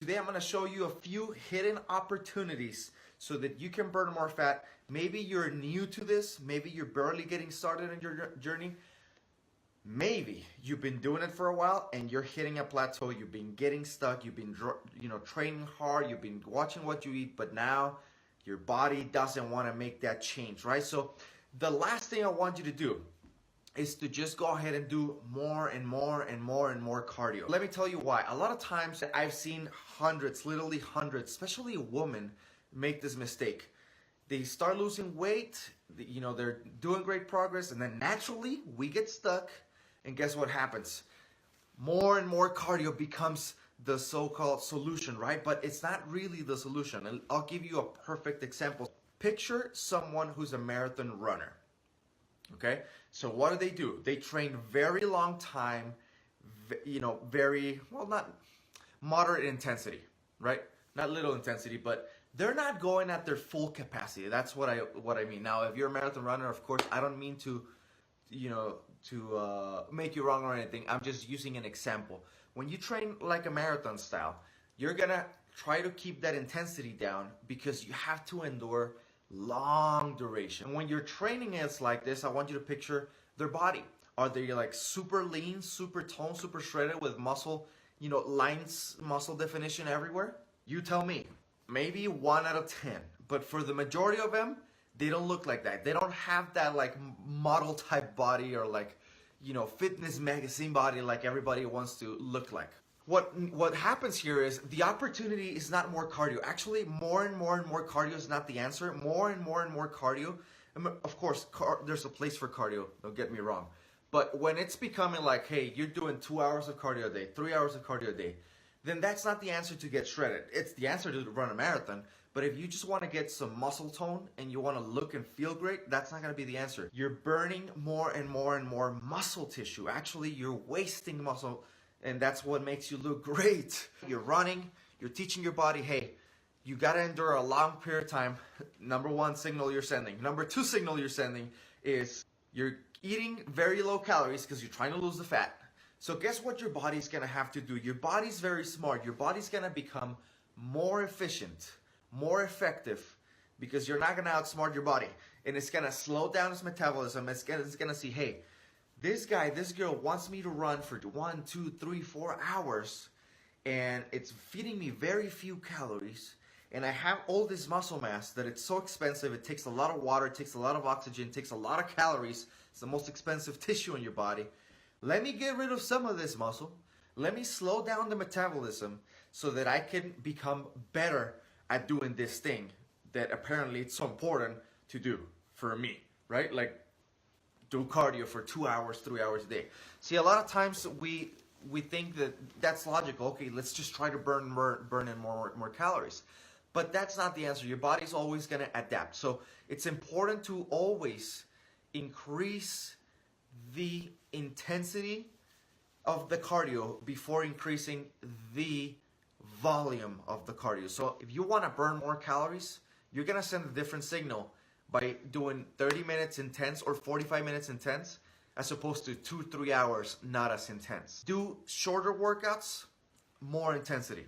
Today I'm going to show you a few hidden opportunities so that you can burn more fat. Maybe you're new to this, maybe you're barely getting started in your journey. Maybe you've been doing it for a while and you're hitting a plateau, you've been getting stuck, you've been training hard, you've been watching what you eat, but now your body doesn't want to make that change, right? So the last thing I want you to do is to just go ahead and do more and more and more and more cardio. Let me tell you why. A lot of times I've seen hundreds, literally hundreds, especially women, make this mistake. They start losing weight, they're doing great progress, and then naturally we get stuck, and guess what happens? More and more cardio becomes the so-called solution, right? But it's not really the solution. And I'll give you a perfect example. Picture someone who's a marathon runner. Okay, so what do? They train very long time, very, well, not moderate intensity, right? Not little intensity, but they're not going at their full capacity. That's what I mean. Now, if you're a marathon runner, of course, I don't mean to make you wrong or anything. I'm just using an example. When you train like a marathon style, you're gonna try to keep that intensity down because you have to endure long duration. When you're training it's like this, I want you to picture their body. Are they like super lean, super toned, super shredded with muscle, lines, muscle definition everywhere? You tell me. Maybe 1 out of 10. But for the majority of them, they don't look like that. They don't have that like model type body or like, fitness magazine body like everybody wants to look like. What happens here is the opportunity is not more cardio. Actually, more and more and more cardio is not the answer. More and more and more cardio. Of course, there's a place for cardio, don't get me wrong. But when it's becoming like, hey, you're doing 2 hours of cardio a day, 3 hours of cardio a day, then that's not the answer to get shredded. It's the answer to run a marathon. But if you just want to get some muscle tone and you want to look and feel great, that's not going to be the answer. You're burning more and more and more muscle tissue. Actually, you're wasting muscle. And that's what makes you look great. You're running, you're teaching your body, hey, you gotta endure a long period of time. Number one signal you're sending. Number two signal you're sending is you're eating very low calories because you're trying to lose the fat. So guess what your body's gonna have to do? Your body's very smart. Your body's gonna become more efficient, more effective, because you're not gonna outsmart your body. And it's gonna slow down its metabolism. It's gonna see, hey, this guy, this girl wants me to run for 1, 2, 3, 4 hours, and it's feeding me very few calories, and I have all this muscle mass that it's so expensive. It takes a lot of water, it takes a lot of oxygen, it takes a lot of calories. It's the most expensive tissue in your body. Let me get rid of some of this muscle. Let me slow down the metabolism so that I can become better at doing this thing that apparently it's so important to do for me, right? Like, do cardio for 2 hours, 3 hours a day. See, a lot of times we think that that's logical. Okay, let's just try to burn in more calories. But that's not the answer. Your body's always going to adapt. So it's important to always increase the intensity of the cardio before increasing the volume of the cardio. So if you want to burn more calories, you're going to send a different signal by doing 30 minutes intense or 45 minutes intense as opposed to 2-3 hours not as intense. Do shorter workouts, more intensity.